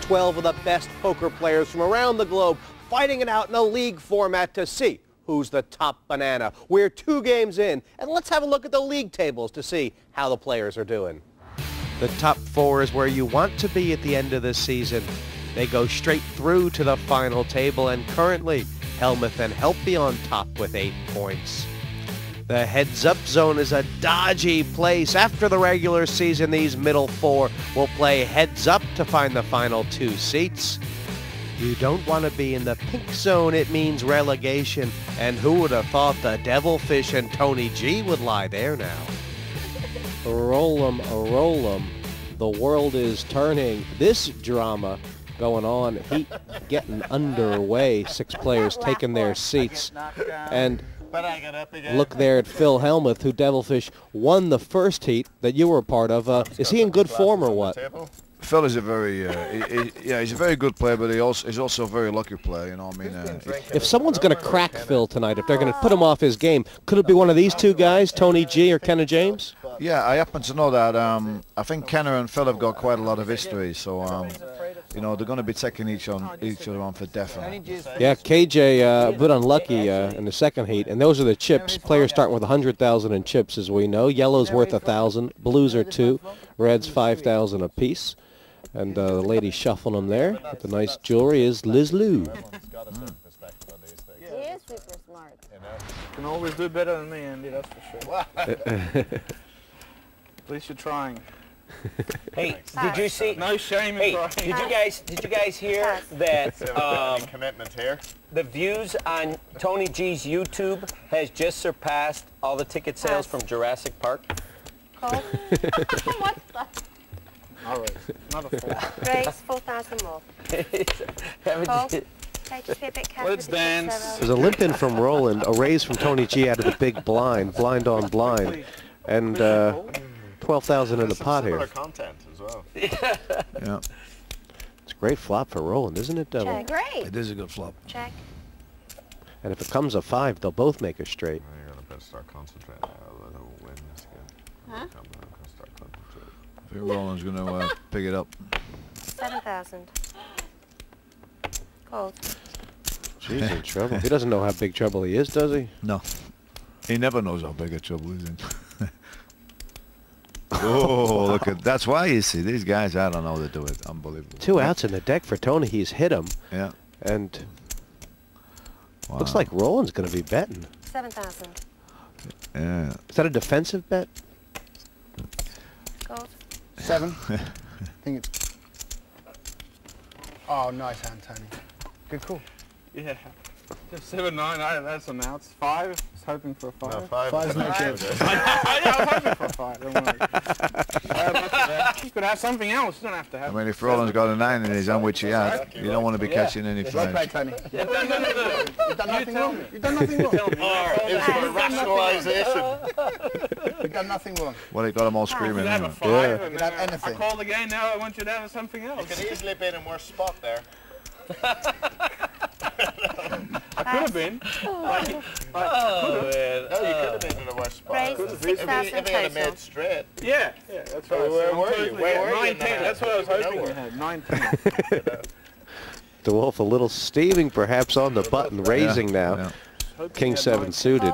12 of the best poker players from around the globe fighting it out in a league format to see who's the top banana. We're 2 games in, and let's have a look at the league tables to see how the players are doing. The top 4 is where you want to be at the end of the season. They go straight through to the final table, and currently Helmuth and Helpy on top with 8 points. The heads-up zone is a dodgy place. After the regular season, these middle 4 will play heads-up to find the final 2 seats. You don't want to be in the pink zone. It means relegation. And who would have thought the Devilfish and Tony G would lie there now? Roll 'em. The world is turning. This drama going on. Heat getting underway. 6 players taking their seats. And look there at Phil Helmuth, who Devilfish won the first heat that you were a part of. Is he in good form or what? Phil is a very, he's a very good player, but he's also a very lucky player. You know, I mean, if someone's going to crack Phil tonight, if they're going to put him off his game, could it be one of these 2 guys, Tony G or Kenna James? Yeah, I happen to know that. I think Kenna and Phil have got quite a lot of history, so you know, they're going to be taking each other on for definite. Yeah, KJ a bit unlucky in the second heat, and those are the chips. Players start with 100,000 in chips, as we know. Yellow's worth 1,000, blues are 2, reds 5,000 apiece. And the lady shuffling them there with the nice jewelry is Liz Lou. He is super smart. You can always do better than me, Andy, that's for sure. At least you're trying. Hey, did you see? No shame in trying. Did you guys hear that commitment here? The views on Tony G's YouTube has just surpassed all the ticket sales from Jurassic Park? Cole? What the? All right, not a 4. Grace, 4,000 more. Cole? Let's dance. There's a limp in from Roland, a raise from Tony G out of the big blind on blind, and 12,000 in the pot here. Content as well. Yeah. It's a great flop for Roland, isn't it, Devil? Check. Great. It is a good flop. Check. And if it comes a 5, they'll both make a straight. You're going to better start concentrating. Let him win this game. Huh? I think Roland's going to pick it up. 7,000. Cold. He's in trouble. He doesn't know how big trouble he is, does he? No. He never knows how big a trouble he's in. Oh, look at that's why you see these guys. I don't know how they do it. Unbelievable. 2 outs in the deck for Tony. He's hit him. Yeah. And wow. Looks like Roland's going to be betting. 7,000. Yeah. Is that a defensive bet? Gold. 7. I think it's. Oh, nice hand, Tony. Good call. Yeah. Just 7, 9, that's an outs. 5, I was hoping for a 5. No, 5 Five's no good. I was hoping for a 5, don't worry. You could have something else, you don't have to have. I mean, if Roland's got a 9 in his hand, which he had, you don't want to be catching any Well played, flags. Tony. No. You've done nothing wrong. You've done nothing wrong. It's for rationalization. You've done nothing wrong. Well, he got them all You screaming. could have a anyway. 5, You and could have I anything. called again, now I want you to have something You else. could easily been in worse spot there. I could have been. Oh, man. No, you could have been in a worse spot. Grace, If 6,000 he had total. made straight. Yeah, that's right. Where were you? Where were you in 9, the 10, that's what I was hand? hoping you Nowhere. had. 9, 10. DeWolf a little steaming perhaps on the button, raising now. Yeah. King 7 suited.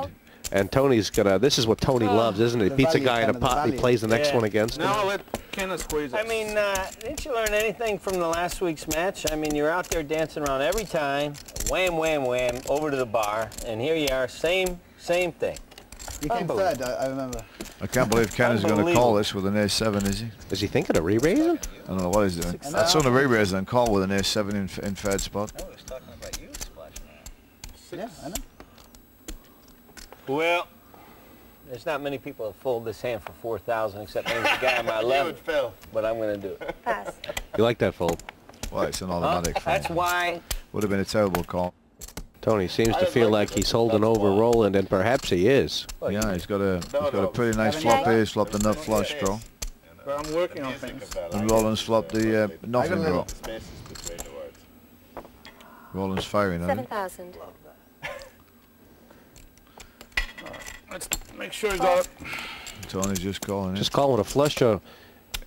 And Tony's gonna, this is what Tony loves, isn't it? He The beats a value, guy in a Ken, the pot and he value. plays the next one against him. Now I'll let Kenna squeeze it. I mean, didn't you learn anything from the last week's match? I mean, you're out there dancing around every time, wham, wham, wham, over to the bar, and here you are, same thing. You came third, I remember. I can't believe Ken is going to call this with an ace-7, is he? Is he thinking of re-raising? I don't know what he's doing. That's on the re-raise and call with an ace-7 in third spot. I was talking about you splashing out. Yeah, I know. Well, there's not many people that fold this hand for 4,000 except maybe the guy on my You level, would Phil. but I'm going to do it. Pass. You like that fold? Well, it's an automatic fold. That's why. Would have been a terrible call. Tony seems to feel like he's holding over Roland, and perhaps he is. Yeah, he's got a pretty nice flop here. He's flopped the nut flush draw. But I'm working on things. And Roland's flopped the nothing draw. Spaces between the words. Roland's firing, isn't he? 7,000. Let's make sure you got it. Tony's just calling it. Just calling with a flush draw.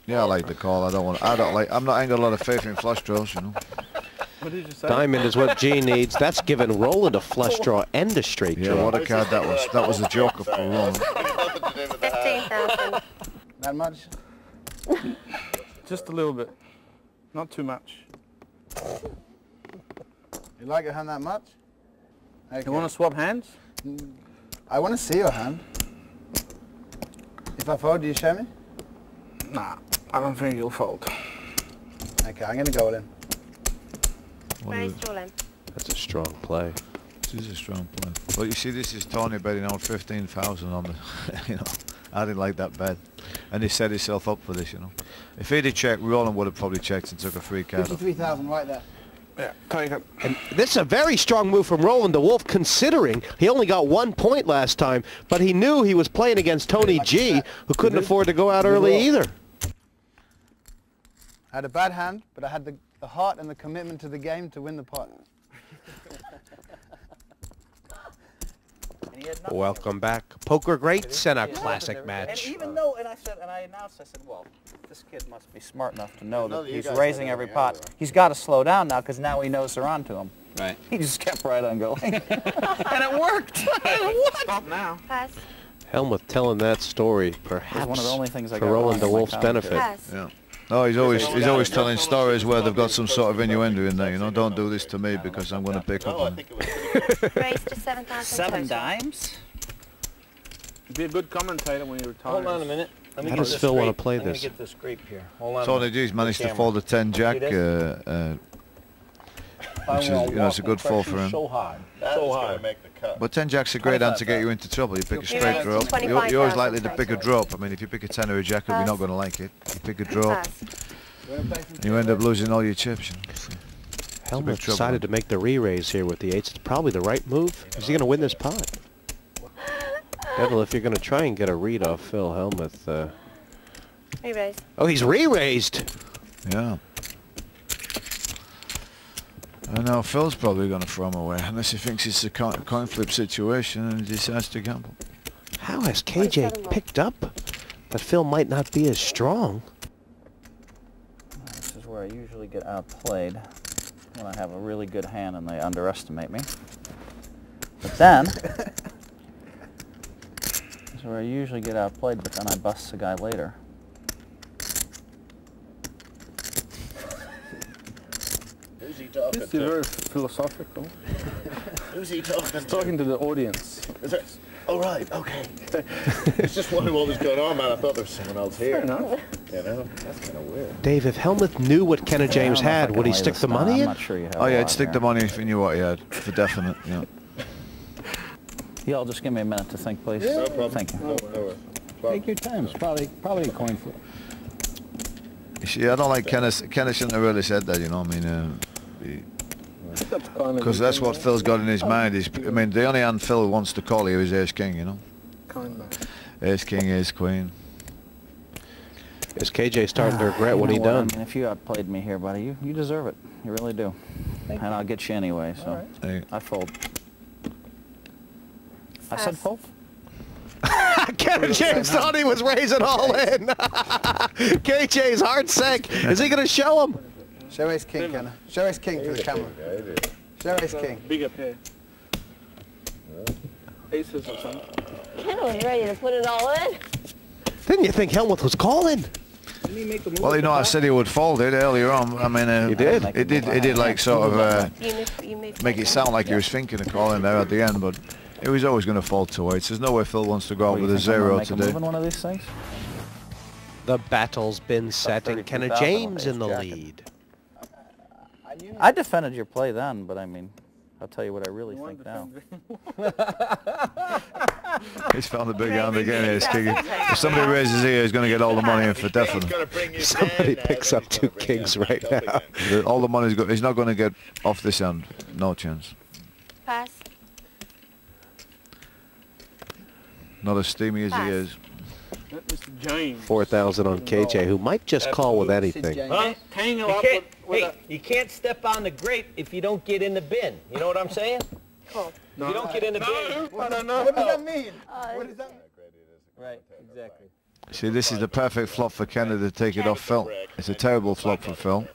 Yeah, I like the call. I don't like. I ain't got a lot of faith in flush draws, you know. What did you say? Diamond is what G needs. That's giving Roland a flush draw and a straight draw. Yeah, what a card that was. That was a joker for Roland. 15,000. That much? Just a little bit. Not too much. You like your hand that much? Okay. You want to swap hands? I want to see your hand. If I fold, do you show me? Nah, I don't think you'll fold. Okay, I'm going to go all in. Raise all in. That's a strong play. This is a strong play. Well, you see, this is Tony betting out 15,000 on the, you know. I didn't like that bet, and he set himself up for this, you know. If he'd have checked, Roland would have probably checked and took a free card. 53,000 right there. Yeah, take it. And this is a very strong move from Roland the Wolf, considering he only got 1 point last time, but he knew he was playing against Tony G, who couldn't afford to go out early either. I had a bad hand, but I had the heart and the commitment to the game to win the pot. Welcome back. Poker Greats and a classic match. And even though, and I announced, I said, well, this kid must be smart enough to know that he's raising every pot. He's got to slow down now because now he knows they're on to him. Right. He just kept right on going. And it worked. What? Stop now. Pass. Helmuth telling that story, perhaps one of the only things I for got Roland the wrong in my Wolf's benefit. Pass. Yeah. No, he's always telling stories where they've got some sort of innuendo in there, you know. Don't do this to me because I'm going to pick up on it. Raise to 7,000. 7 dimes? Be a good commentator when you retire. Hold on a minute. Let me How get does this Phil want to grape. play I'm gonna this? get this grape here. Hold on. Tony G's managed to fold a 10 jack, which is, you know, it's a good fall for him. So hard. That So is going hard. to make the cut. But 10 jack's a great hand to get you into trouble. You pick a straight drop. You're always likely to pick a drop. I mean, if you pick a 10 or a jack up, you're not going to like it. You pick a drop, Pass. and you end up losing all your chips. You know. Helmuth trouble. decided to make the re-raise here with the 8s. It's probably the right move. Is he going to win this pot? Devil, if you're going to try and get a read off Phil Helmuth. Re-raise. Oh, he's re-raised. Yeah. I know Phil's probably going to throw him away unless he thinks it's a coin flip situation and he decides to gamble. How has KJ picked up that Phil might not be as strong? This is where I usually get outplayed when I have a really good hand and they underestimate me. But then, this is where I usually get outplayed, but then I bust the guy later. Who's he talking This is to? very philosophical. Who's he talking He's to? talking to the audience. Is there, oh, right, okay. I was just wondering what was going on, man. I thought there was someone else here. Fair enough. You know, that's kind of weird. Dave, if Helmuth knew what Kenna James I don't know if I had, can would he lay stick this the down. money I'm in? not sure you have Oh a yeah, lot I'd stick here. the money if you knew what he had, for definite. Yeah. Y'all just give me a minute to think, please. No problem. Thank you. No worries. Take your time. It's probably a coin flip. You see, I don't like Kenneth. Kenneth shouldn't have really said that, you know. I mean, because that's what Phil's got in his mind. I mean, the only hand Phil wants to call here is Ace King, you know. Ace King, Ace Queen. Is KJ starting to regret what he You know done? I mean, if you outplayed me here, buddy, you deserve it. You really do. And I'll get you anyway, so Hey. I fold. I said fold? Kenna James thought he was raising all in. KJ's heart sank. Is he going to show him? Show Ace King, Kenna. Show Ace King to the camera. Show Ace King. Bigger pair. Aces or something. Kenna was ready to put it all in. Didn't you think Helmuth was calling? Well, you know, I said he would fold it earlier on. I mean, He did. It did like sort of You moved make it sound like he was thinking of calling there at the end, but he was always going to fold to 8s. There's no way Phil wants to go out What, you with a think I'm gonna 0 make a today. move in one of these things? The battle's been set and Kenna 32,000 James in the with ace lead. I defended your play then, but I mean, I'll tell you what I really think now. He's found the big hand again, Ace King. If somebody raises here, he's going to get all the money in for definite. Somebody picks up 2 kings right now. All the money's he's not going to get off this hand. No chance. Pass. Not as steamy as he Pass. is. Mr. James. 4,000 on KJ, who might just call with anything. Huh? Tangle You up can't, with hey, you can't step on the grape if you don't get in the bin. You know what I'm saying? Cool. If you don't get in the bin. What does that mean? What does that mean? Right, exactly. See, this is the perfect flop for Kennedy to take it off Phil. It's a terrible flop for Phil.